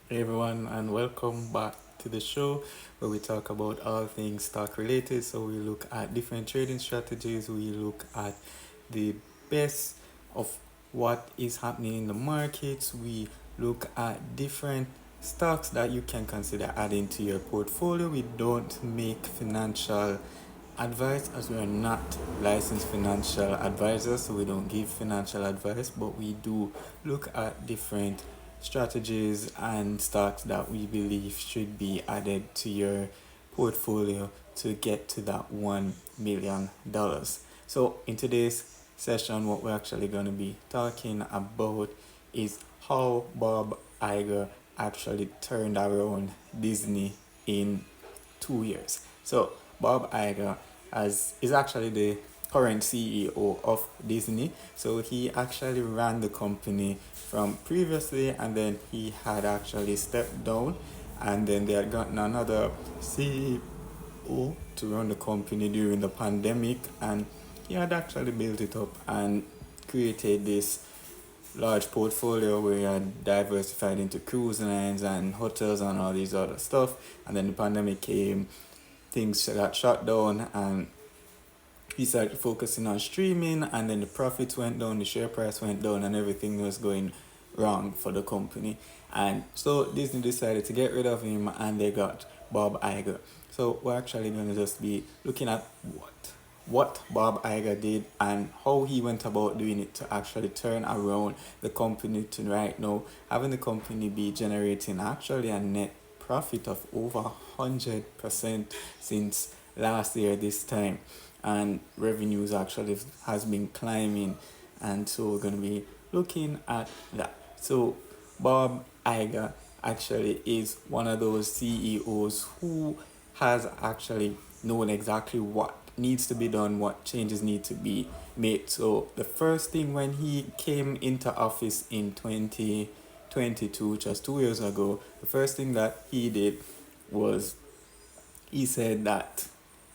Hey everyone, and welcome back to the show where we talk about all things stock related. So, we look at different trading strategies, we look at the best of what is happening in the markets, we look at different stocks that you can consider adding to your portfolio. We don't make financial advice as we are not licensed financial advisors, so we don't give financial advice, but we do look at different strategies and stocks that we believe should be added to your portfolio to get to that $1 million. So, in today's session, what we're actually going to be talking about is how Bob Iger actually turned around Disney in 2 years. So, Bob Iger is actually the current CEO of Disney. So he actually ran the company from previously, and then he had actually stepped down, and then they had gotten another CEO to run the company during the pandemic, and he had actually built it up and created this large portfolio where he had diversified into cruise lines and hotels and all these other stuff. And then the pandemic came, things got shut down, and he started focusing on streaming, and then the profits went down, the share price went down, and everything was going wrong for the company. And so Disney decided to get rid of him, and they got Bob Iger. So we're actually going to just be looking at what Bob Iger did and how he went about doing it to actually turn around the company to right now having the company be generating actually a net profit of over 100% since last year this time, and revenues actually has been climbing, and so we're going to be looking at that. So Bob Iger actually is one of those CEOs who has actually known exactly what needs to be done, what changes need to be made. So the first thing when he came into office in 2022, which was 2 years ago, the first thing that he did was he said that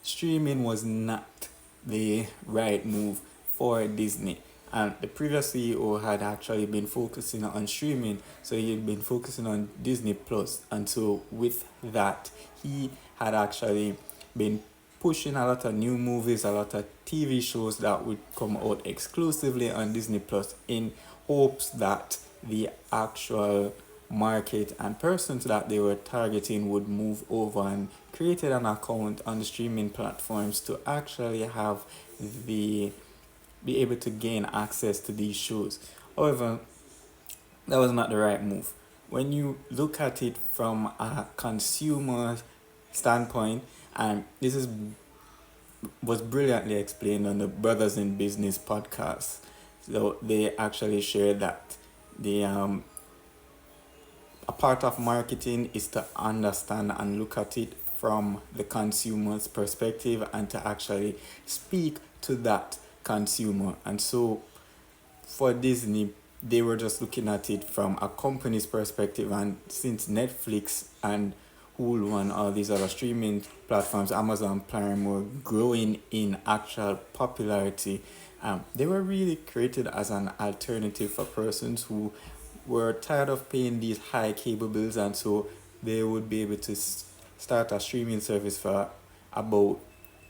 streaming was not the right move for Disney. And the previous CEO had actually been focusing on streaming, so he had been focusing on Disney Plus. And so, with that, he had actually been pushing a lot of new movies, a lot of TV shows that would come out exclusively on Disney Plus in hopes that the actual market and persons that they were targeting would move over, and created an account on the streaming platforms to actually have the be able to gain access to these shows. However, that was not the right move. When you look at it from a consumer standpoint, and this is was brilliantly explained on the Brothers in Business podcast. So they actually shared that the a part of marketing is to understand and look at it from the consumer's perspective and to actually speak to that consumer. And so for Disney, they were just looking at it from a company's perspective. And since Netflix and Hulu and all these other streaming platforms, Amazon Prime, were growing in actual popularity, they were really created as an alternative for persons who were tired of paying these high cable bills, and so they would be able to start a streaming service for about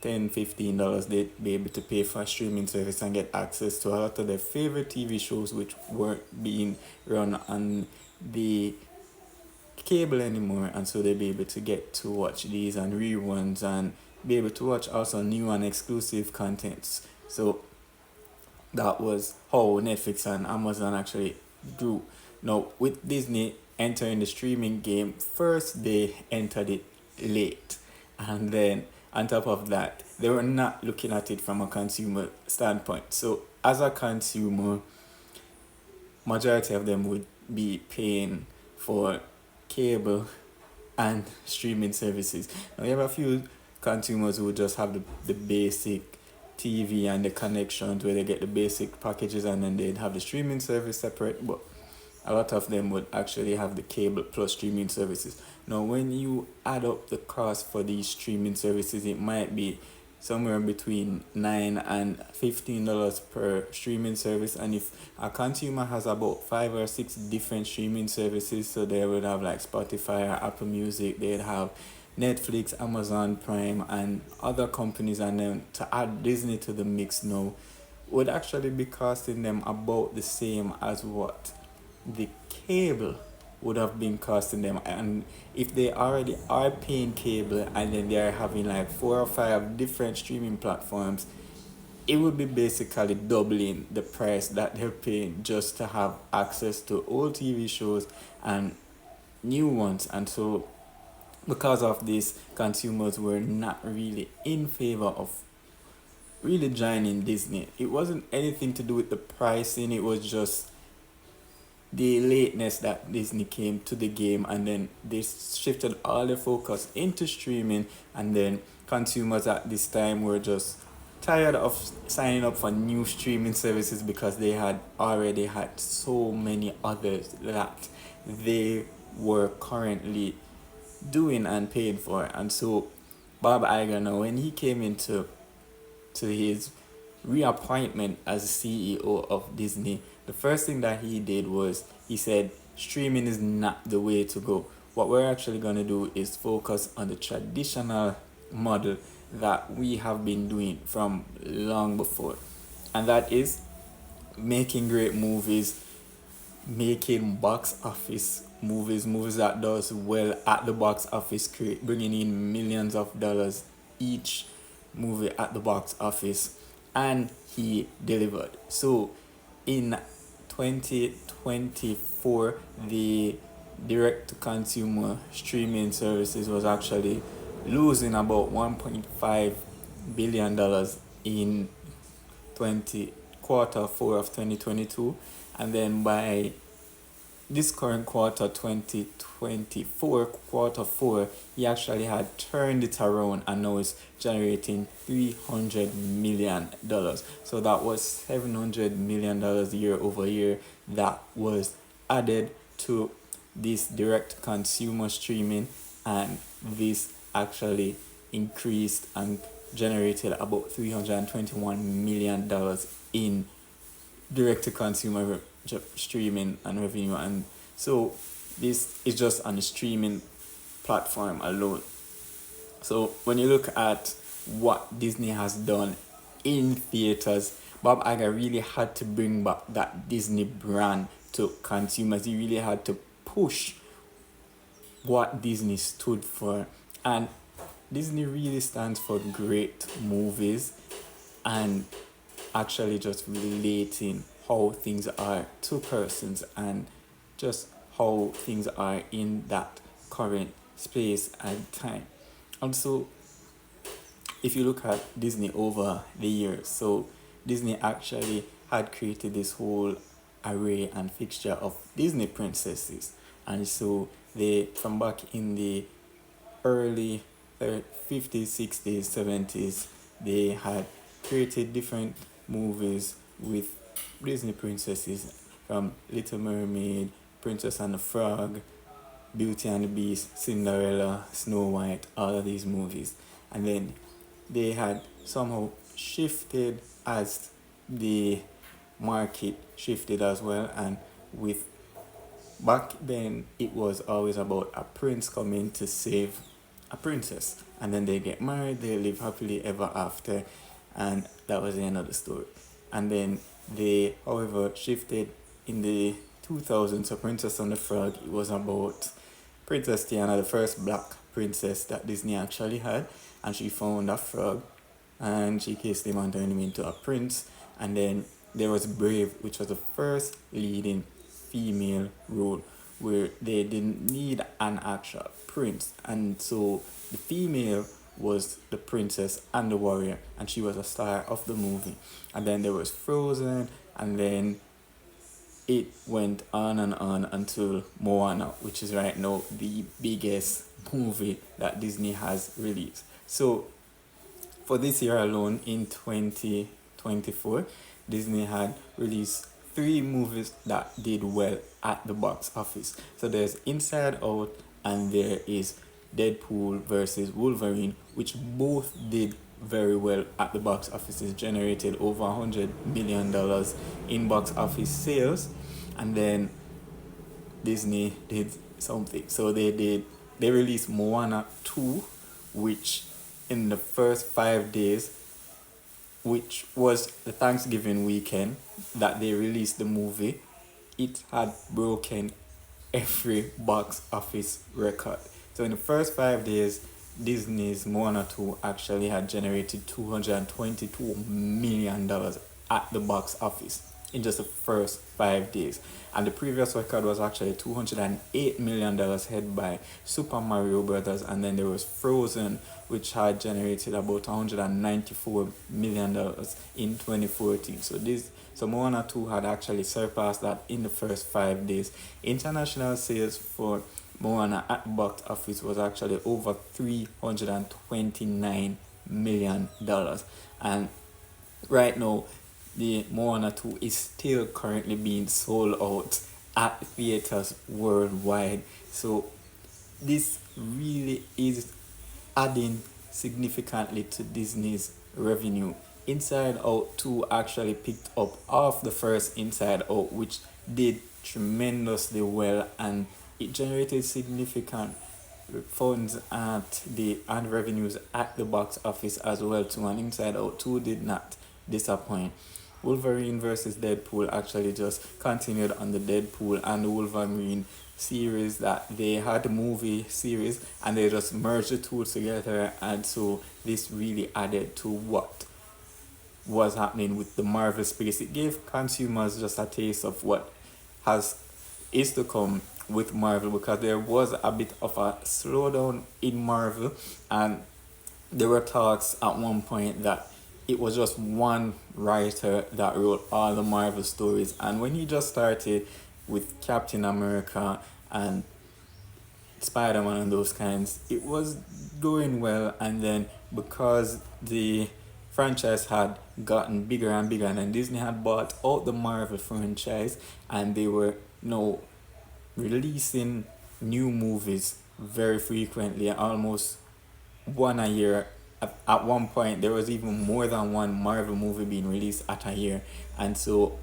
$10-15. They'd be able to pay for a streaming service and get access to a lot of their favorite TV shows which weren't being run on the cable anymore, and so they'd be able to get to watch these and reruns and be able to watch also new and exclusive contents. So that was how Netflix and Amazon actually grew. Now, with Disney entering the streaming game, first they entered it late, and then on top of that, they were not looking at it from a consumer standpoint. So, as a consumer, majority of them would be paying for cable and streaming services. Now, you have a few consumers who just have the basic TV and the connections where they get the basic packages, and then they'd have the streaming service separate, but a lot of them would actually have the cable plus streaming services. Now, when you add up the cost for these streaming services, it might be somewhere between $9 and $15 per streaming service. And if a consumer has about 5 or 6 different streaming services, so they would have like Spotify or Apple Music, they'd have Netflix, Amazon Prime, and other companies, and then to add Disney to the mix now would actually be costing them about the same as what the cable would have been costing them. And if they already are paying cable and then they are having like 4 or 5 different streaming platforms, it would be basically doubling the price that they're paying just to have access to old TV shows and new ones. And so because of this, consumers were not really in favor of really joining Disney. It wasn't anything to do with the pricing, it was just the lateness that Disney came to the game, and then they shifted all the focus into streaming. And then consumers at this time were just tired of signing up for new streaming services because they had already had so many others that they were currently doing and paying for. And so Bob Iger, now when he came into his reappointment as CEO of Disney, the first thing that he did was he said streaming is not the way to go. What we're actually going to do is focus on the traditional model that we have been doing from long before, and that is making great movies, making box office movies that does well at the box office, bringing in millions of dollars each movie at the box office. And he delivered. So in 2024, the direct to consumer streaming services was actually losing about $1.5 billion in 20 quarter 4 of 2022. And then by this current quarter 2024 quarter 4, he actually had turned it around and now is generating $300 million. So that was $700 million year over year that was added to this direct consumer streaming, and this actually increased and generated about $321 million in direct to consumer streaming and revenue. And so this is just on the streaming platform alone. So when you look at what Disney has done in theaters, Bob Iger really had to bring back that Disney brand to consumers. He really had to push what Disney stood for. And Disney really stands for great movies and actually just relating how things are to persons and just how things are in that current space and time. Also, if you look at Disney over the years, so Disney actually had created this whole array and fixture of Disney princesses. And so they, from back in the early 50s, 60s, 70s, they had created different movies with Disney princesses, from Little Mermaid, Princess and the Frog, Beauty and the Beast, Cinderella, Snow White, all of these movies. And then they had somehow shifted as the market shifted as well. And with back then, it was always about a prince coming to save a princess, and then they get married, they live happily ever after, and that was the end of the story. And then they, however, shifted in the 2000s. So Princess and the Frog, it was about Princess Tiana, the first black princess that Disney actually had, and she found a frog and she kissed him and turned him into a prince. And then there was Brave, which was the first leading female role where they didn't need an actual prince, and so the female was the princess and the warrior, and she was a star of the movie. And then there was Frozen, and then it went on and on until Moana, which is right now the biggest movie that Disney has released. So for this year alone, in 2024, Disney had released 3 movies that did well at the box office. So there's Inside Out and there is Deadpool versus Wolverine, which both did very well at the box office. It generated over $100 million in box office sales, and then Disney did something. So they released Moana 2, which in the first 5 days, which was the Thanksgiving weekend that they released the movie, it had broken every box office record. So in the first 5 days, Disney's Moana 2 actually had generated $222 million at the box office in just the first 5 days. And the previous record was actually $208 million held by Super Mario Brothers. And then there was Frozen, which had generated about $194 million in 2014. So Moana 2 had actually surpassed that in the first 5 days. International sales for Moana at box office was actually over $329 million. And right now, the Moana 2 is still currently being sold out at theaters worldwide. So this really is adding significantly to Disney's revenue. Inside Out 2 actually picked up off the first Inside Out, which did tremendously well, and it generated significant funds and revenues at the box office as well too. And Inside Out 2 did not disappoint. Wolverine versus Deadpool actually just continued on the Deadpool and the Wolverine series that they had, the movie series, and they just merged the two together, and so this really added to what was happening with the Marvel space. It gave consumers just a taste of what is to come with Marvel, because there was a bit of a slowdown in Marvel, and there were talks at one point that it was just one writer that wrote all the Marvel stories, and when he just started with Captain America and Spider-Man and those kinds, it was going well, and then because the franchise had gotten bigger and bigger, and then Disney had bought out the Marvel franchise, and they were now releasing new movies very frequently, almost one a year. At one point, there was even more than one Marvel movie being released at a year. And so,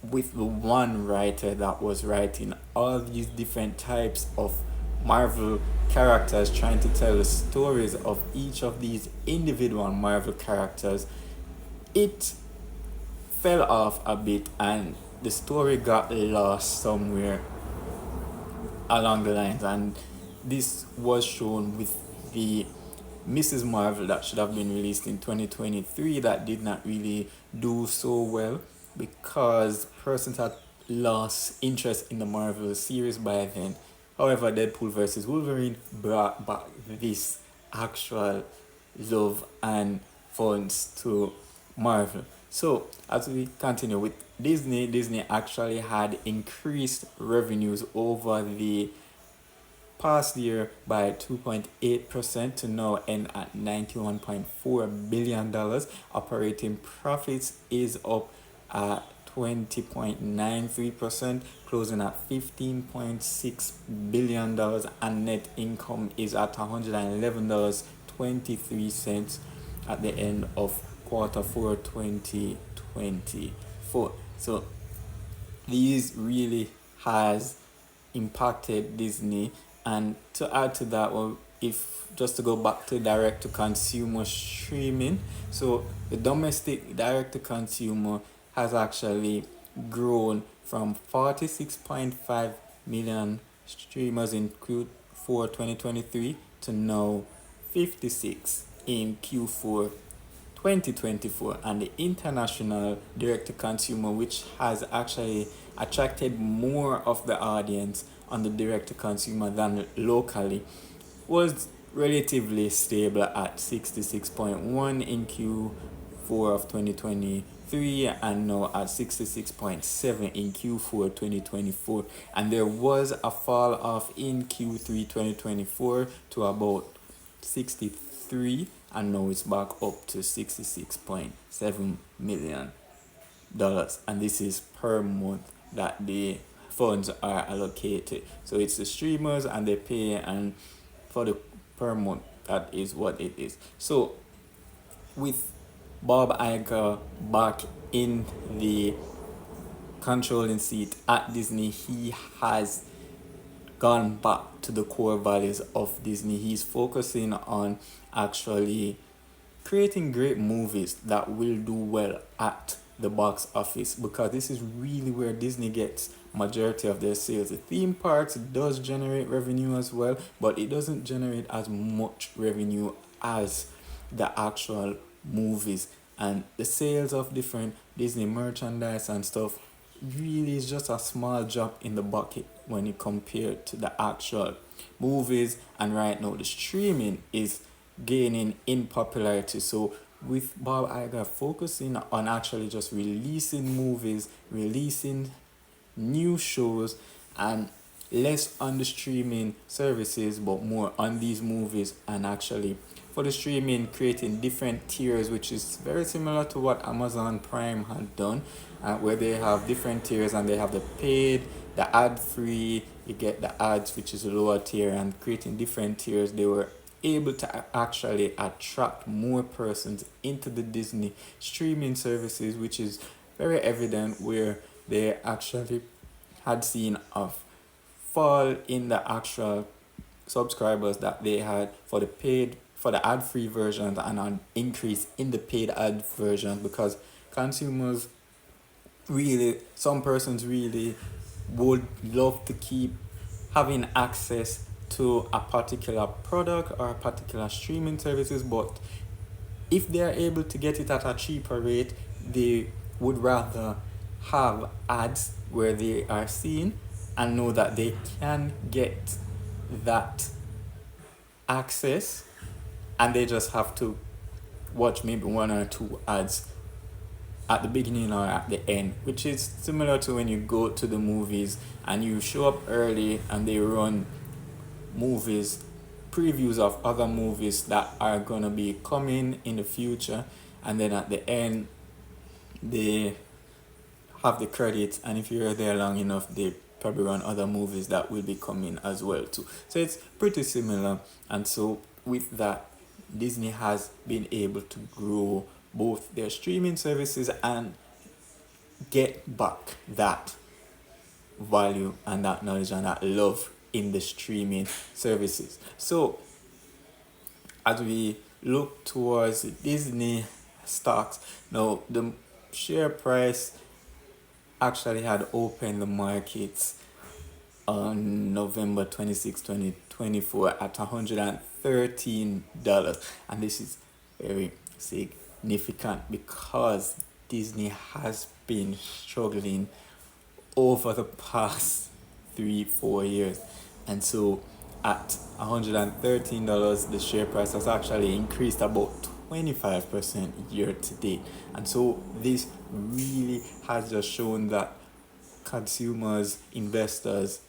with the one writer that was writing all these different types of Marvel characters, trying to tell the stories of each of these individual Marvel characters, it fell off a bit, and the story got lost somewhere along the lines. And this was shown with the Mrs. Marvel that should have been released in 2023 that did not really do so well because persons had lost interest in the Marvel series by then. However, Deadpool vs. Wolverine brought back this actual love and funds to Marvel. So, as we continue with Disney actually had increased revenues over the past year by 2.8% to now end at $91.4 billion. Operating profits is up at 20.93%, closing at $15.6 billion, and net income is at $111.23 at the end of Q4 2024. So these really has impacted Disney. And to add to that, well, if just to go back to direct to consumer streaming, so the domestic direct to consumer has actually grown from 46.5 million streamers in Q4 2023 to now 56 in Q4 2024. And the international direct to consumer, which has actually attracted more of the audience on the direct to consumer than locally, was relatively stable at 66.1 in Q4 of 2023 and now at 66.7 in Q4 2024. And there was a fall off in Q3 2024 to about 63, and now it's back up to $66.7 million. And this is per month that the funds are allocated. So it's the streamers and they pay, and for the per month, that is what it is. So with Bob Iger back in the controlling seat at Disney, he has gone back to the core values of Disney. He's focusing on actually creating great movies that will do well at the box office, because this is really where Disney gets majority of their sales. The theme parks does generate revenue as well, but it doesn't generate as much revenue as the actual movies. And the sales of different Disney merchandise and stuff really is just a small drop in the bucket when you compare to the actual movies. And right now the streaming is gaining in popularity. So with Bob Iger focusing on actually just releasing movies, releasing new shows, and less on the streaming services but more on these movies, and actually for the streaming creating different tiers, which is very similar to what Amazon Prime had done, where they have different tiers, and they have the paid, the ad free, you get the ads, which is a lower tier, and creating different tiers. They were able to actually attract more persons into the Disney streaming services, which is very evident where they actually had seen a fall in the actual subscribers that they had for the paid, for the ad-free versions, and an increase in the paid ad version, because consumers really, some persons really would love to keep having access to a particular product or a particular streaming services, but if they are able to get it at a cheaper rate, they would rather have ads where they are seen and know that they can get that access, and they just have to watch maybe one or two ads at the beginning or at the end, which is similar to when you go to the movies and you show up early and they run movies, previews of other movies that are gonna be coming in the future, and then at the end they have the credits, and if you're there long enough they probably run other movies that will be coming as well too. So it's pretty similar. And so with that, Disney has been able to grow both their streaming services and get back that value and that knowledge and that love in the streaming services. So as we look towards Disney stocks, now the share price actually had opened the markets on November 26, 2024 at $113. And this is very significant because Disney has been struggling over the past 3-4 years. And so at $113, the share price has actually increased about 25% year to date. And so this really has just shown that consumers, investors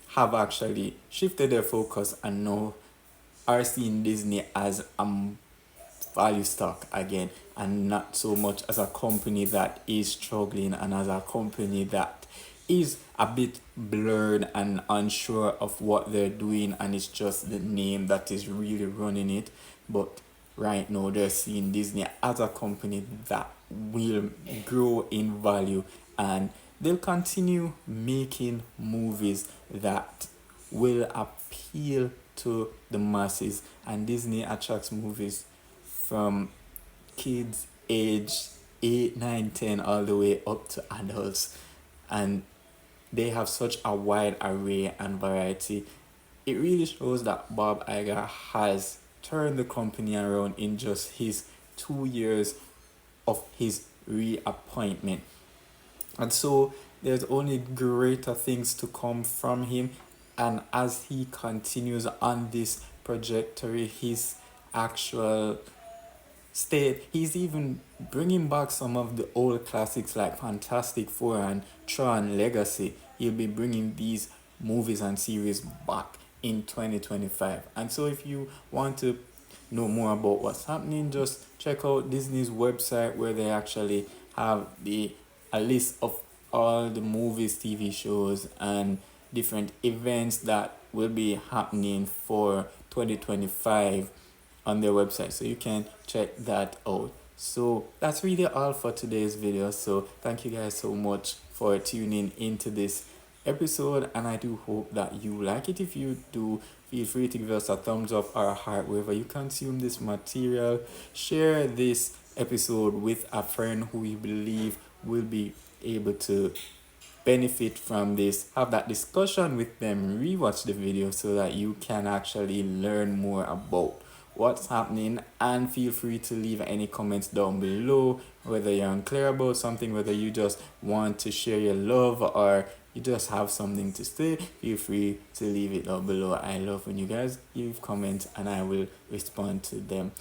have actually shifted their focus and now are seeing Disney as a value stock again, and not so much as a company that is struggling and as a company that is a bit blurred and unsure of what they're doing, and it's just the name that is really running it. But right now they're seeing Disney as a company that will grow in value, and they'll continue making movies that will appeal to the masses. And Disney attracts movies from kids age 8, 9, 10 all the way up to adults, and they have such a wide array and variety. It really shows that Bob Iger has turned the company around in just his 2 years of his reappointment. And so there's only greater things to come from him. And as he continues on this trajectory, his actual state, he's even bringing back some of the old classics like Fantastic Four and Tron Legacy. He'll be bringing these movies and series back in 2025. And so if you want to know more about what's happening, just check out Disney's website, where they actually have a list of all the movies, TV shows, and different events that will be happening for 2025 on their website. So you can check that out. So that's really all for today's video. So thank you guys so much for tuning into this episode, and I do hope that you like it. If you do, feel free to give us a thumbs up or a heart wherever you consume this material. Share this episode with a friend who you believe will be able to benefit from this. Have that discussion with them, rewatch the video so that you can actually learn more about what's happening, and feel free to leave any comments down below, whether you're unclear about something, whether you just want to share your love, or you just have something to say. Feel free to leave it down below. I love when you guys leave comments and I will respond to them.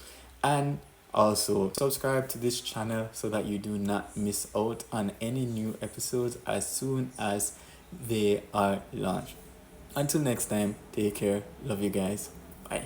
And also subscribe to this channel so that you do not miss out on any new episodes as soon as they are launched. Until next time, take care. Love you guys. Bye.